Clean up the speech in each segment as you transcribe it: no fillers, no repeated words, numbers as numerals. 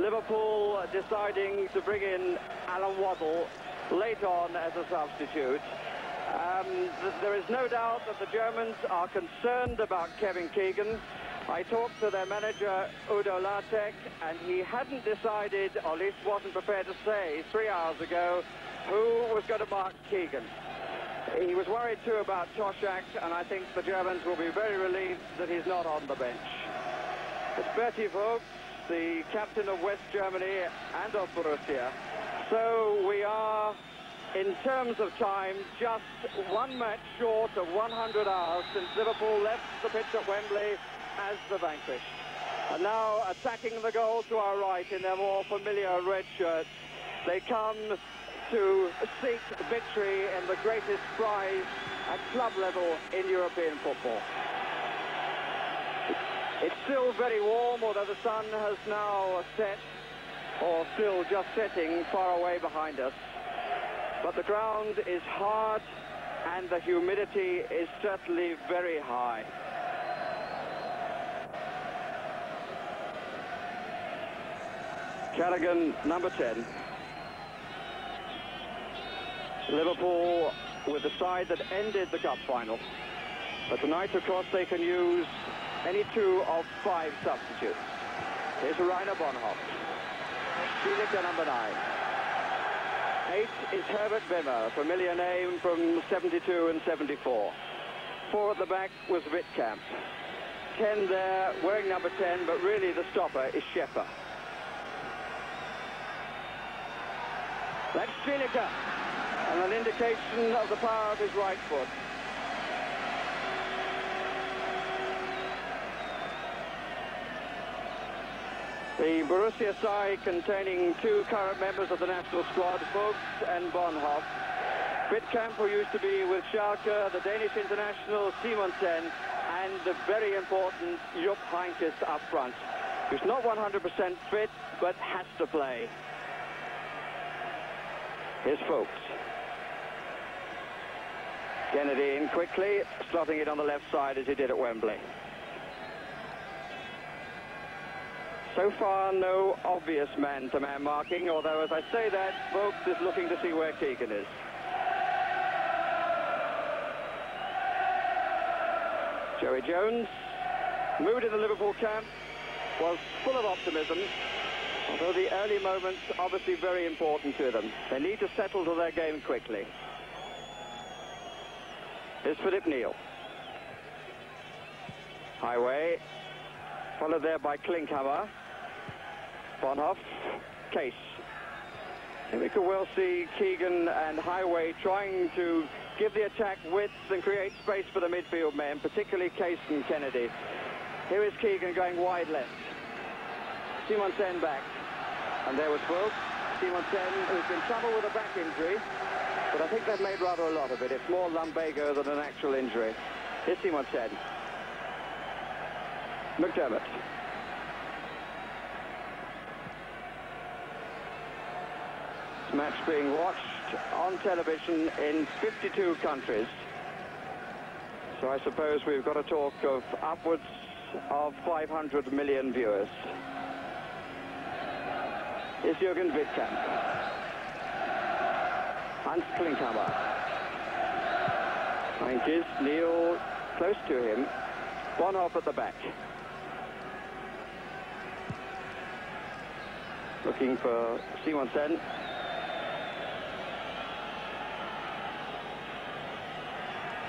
Liverpool deciding to bring in Alan Waddle late on as a substitute. There is no doubt that the Germans are concerned about Kevin Keegan. I talked to their manager, Udo Lattek, and he hadn't decided, or at least wasn't prepared to say 3 hours ago, who was going to mark Keegan. He was worried too about Toshak, and I think the Germans will be very relieved that he's not on the bench. It's Bertie Vogts, the captain of West Germany and of Borussia. So we are, in terms of time, just one match short of 100 hours since Liverpool left the pitch at Wembley as the vanquished. And now attacking the goal to our right in their more familiar red shirts, they come to seek victory in the greatest prize at club level in European football. It's still very warm, although the sun has now set, or still just setting, far away behind us. But the ground is hard and the humidity is certainly very high. Callaghan, number 10. Liverpool with the side that ended the cup final. But tonight, of course, they can use any two of 5 substitutes. Here's Rainer Bonhoff. Stielike, number 9. 8 is Herbert Wimmer, a familiar name from 72 and 74. 4 at the back was Wittkamp. 10 there, wearing number 10, but really the stopper is Schäfer. That's Stielike, and an indication of the power of his right foot. The Borussia side containing 2 current members of the national squad, Vogts and Bonhoff. Wittkamp, who used to be with Schalke, the Danish international Simonsen, and the very important Jupp Heynckes up front, who's not 100% fit, but has to play. Here's Vogts. Kennedy in quickly, slotting it on the left side as he did at Wembley. So far, no obvious man-to-man marking, although as I say that, Vogts is looking to see where Keegan is. Joey Jones, mood in the Liverpool camp was full of optimism, although the early moments obviously very important to them. They need to settle to their game quickly. Here's Philip Neal. Highway, followed there by Klinkhammer. Bonhoff, Case. Here we could well see Keegan and Highway trying to give the attack width and create space for the midfield men, particularly Case and Kennedy. Here is Keegan going wide left. Simonsen back. And there was Vogts. Simonsen, who's in trouble with a back injury, but I think they've made rather a lot of it. It's more lumbago than an actual injury. Here's Simonsen. McDermott. This match being watched on television in 52 countries. So I suppose we've got to talk of upwards of 500 million viewers. Is Jürgen Wittkamp. Hans Klinkhammer. Heynckes, Neal close to him. Bonhoff at the back. Looking for Simonsen.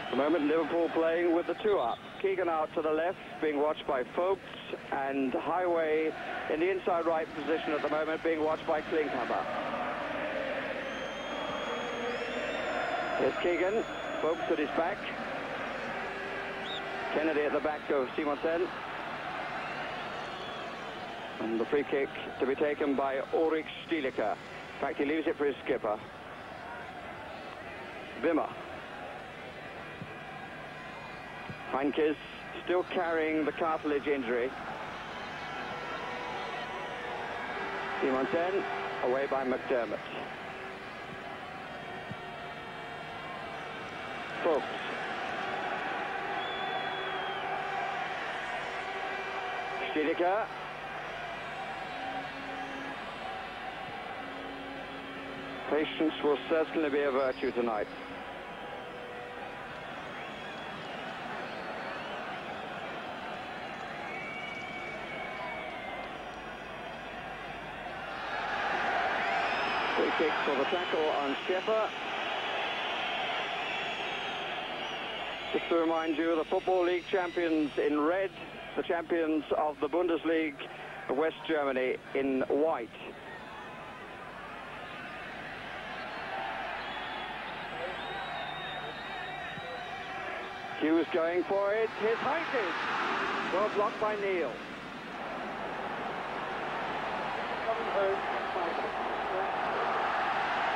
At the moment, Liverpool playing with the 2 up. Keegan out to the left, being watched by Vogts, and Highway in the inside right position at the moment, being watched by Klinkhammer. Here's Keegan. Vogts at his back. Kennedy at the back of Simonsen. And the free kick to be taken by Ulrich Stielike. In fact, he leaves it for his skipper. Wimmer. Heynckes still carrying the cartilage injury. Simonsen away by McDermott. Vogts. Stielike. Patience will certainly be a virtue tonight. Free kick for the tackle on Schäfer. Just to remind you, the Football League champions in red, the champions of the Bundesliga of West Germany in white. Hughes going for it. His height is well blocked by Neil.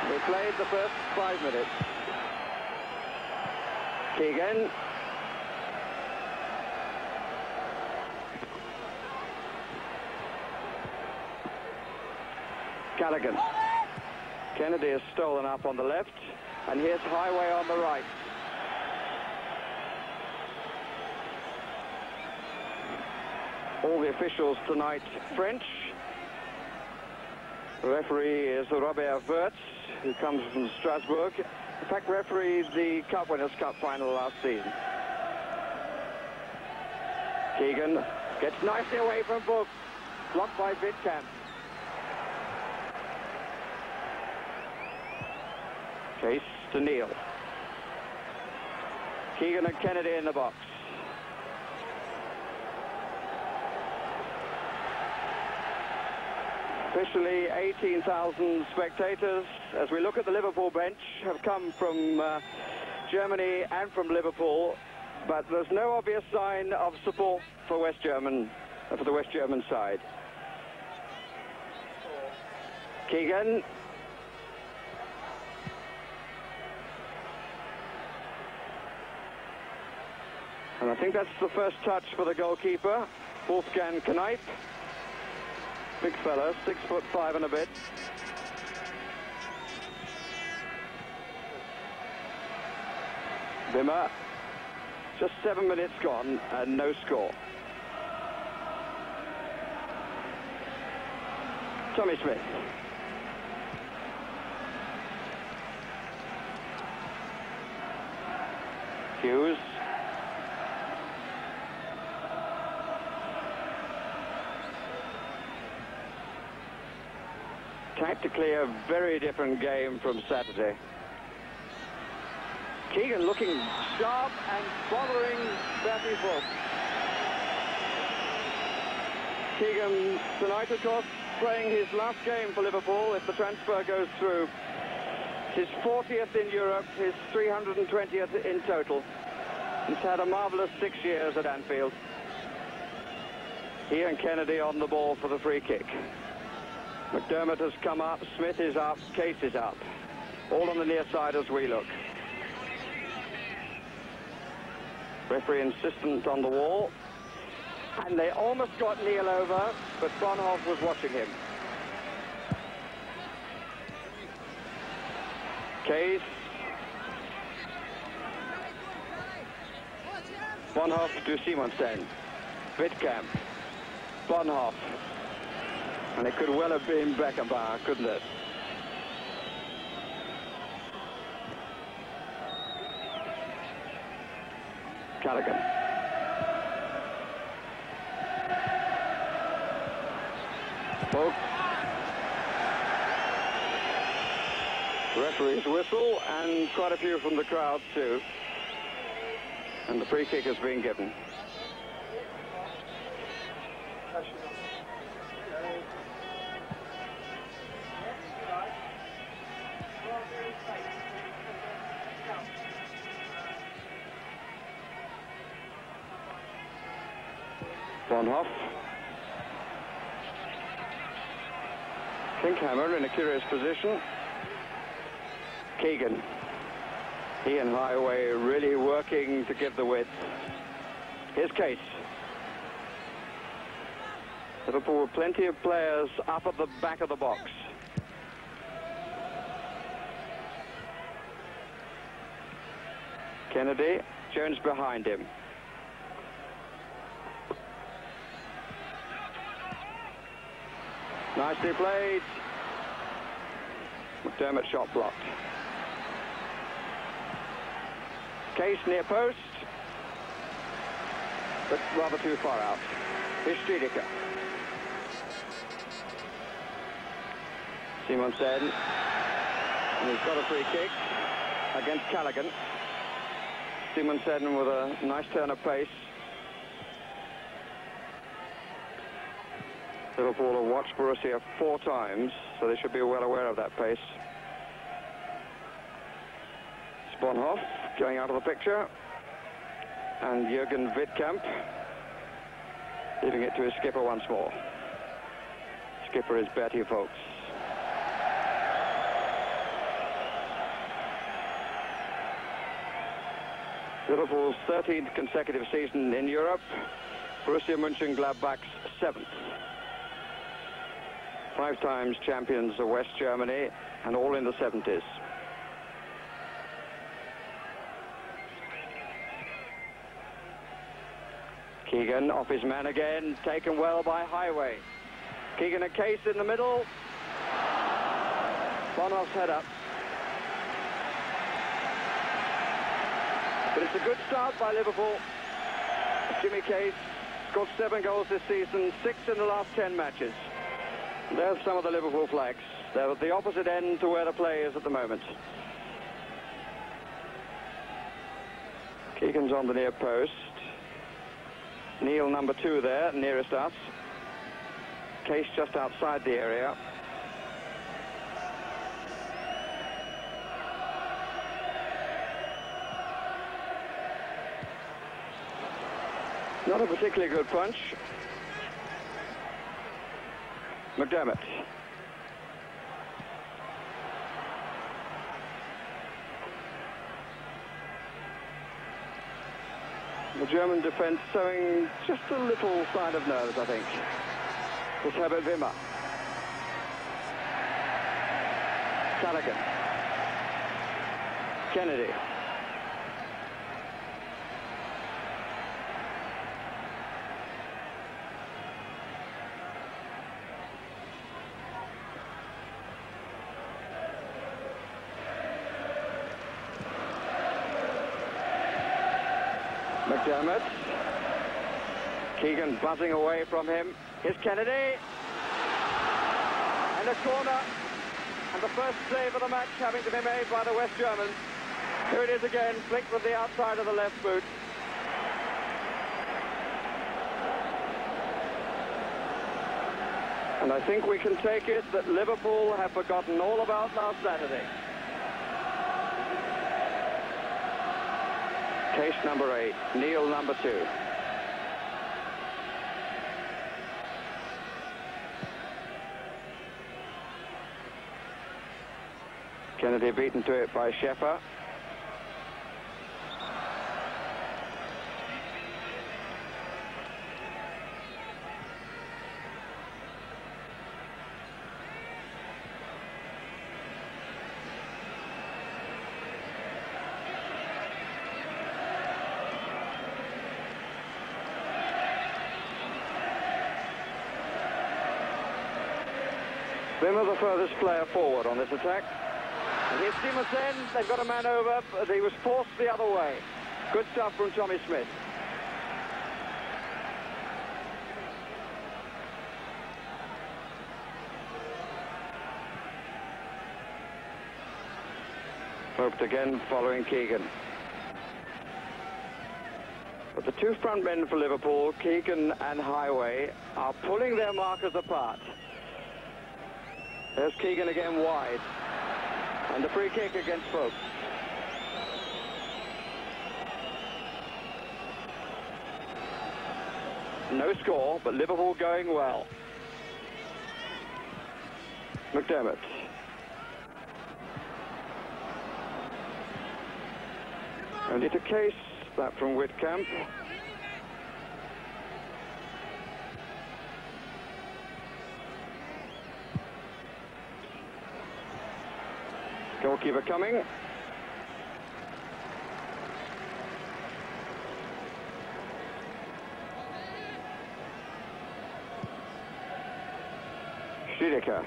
We played the first 5 minutes. Keegan. Callaghan. Kennedy is stolen up on the left, and here's Highway on the right. All the officials tonight French. The referee is Robert Wirtz, who comes from Strasbourg. In fact, refereed the Cup Winners' Cup final last season. Keegan gets nicely away from Book, blocked by Wittkamp. Case to Neil. Keegan and Kennedy in the box. Officially 18,000 spectators. As we look at the Liverpool bench, have come from Germany and from Liverpool, but there's no obvious sign of support for the West German side. Keegan. And I think that's the first touch for the goalkeeper, Wolfgang Kneip. Big fella, 6'5" and a bit. Wimmer, just 7 minutes gone and no score. Tommy Smith. Hughes. Tactically a very different game from Saturday. Keegan looking sharp and bothering Bertie Vogt. Keegan tonight, of course, playing his last game for Liverpool if the transfer goes through. His 40th in Europe, his 320th in total. He's had a marvellous 6 years at Anfield. He and Kennedy on the ball for the free kick. McDermott has come up, Smith is up, Case is up. All on the near side as we look. Referee insistent on the wall. And they almost got Neil over, but Bonhoff was watching him. Case. Bonhoff to Simonsen. Wittkamp. Bonhoff. And it could well have been Beckenbauer, couldn't it? Callaghan. Vogt. Referee's whistle, and quite a few from the crowd too. And the free kick has been given. Bonhoff. Kinkhammer in a curious position. Keegan. He and Highway really working to give the width. Here's Case. Liverpool with plenty of players up at the back of the box. Kennedy, Jones behind him. Nicely played. McDermott shot blocked. Case near post, but rather too far out. Here's Stiedeker. Simonsen, and he's got a free kick against Callaghan. Simonsen with a nice turn of pace. Liverpool have watched Borussia 4 times, so they should be well aware of that pace. Sponhoff going out of the picture, and Jürgen Wittkamp leaving it to his skipper once more. Skipper is Bertie Vogts. Liverpool's 13th consecutive season in Europe, Borussia Mönchengladbach's 7th. 5 times champions of West Germany, and all in the 70s. Keegan off his man again, taken well by Highway. Keegan and Case in the middle. Bonoff's head up. But it's a good start by Liverpool. Jimmy Case scored 7 goals this season, 6 in the last 10 matches. There's some of the Liverpool flags. They're at the opposite end to where the play is at the moment. Keegan's on the near post. Neil, number 2 there, nearest us. Case just outside the area. Not a particularly good punch. McDermott. The German defence showing just a little sign of nerves, I think. It's Herbert Wimmer. Callaghan. Kennedy. McDermott. Keegan buzzing away from him. Here's Kennedy. And a corner. And the first save of the match having to be made by the West Germans. Here it is again, flicked with the outside of the left boot. And I think we can take it that Liverpool have forgotten all about last Saturday. Case number 8, Neil number 2. Kennedy beaten to it by Schäfer. Wimmer the furthest player forward on this attack. And here's Simonsen. They've got a man over, but he was forced the other way. Good stuff from Tommy Smith. Hoped again following Keegan. But the 2 front men for Liverpool, Keegan and Highway, are pulling their markers apart. There's Keegan again wide. And the free kick against Vogts. No score, but Liverpool going well. McDermott. Only to Case, that from Wittkamp. Goalkeeper coming. Stiedeker.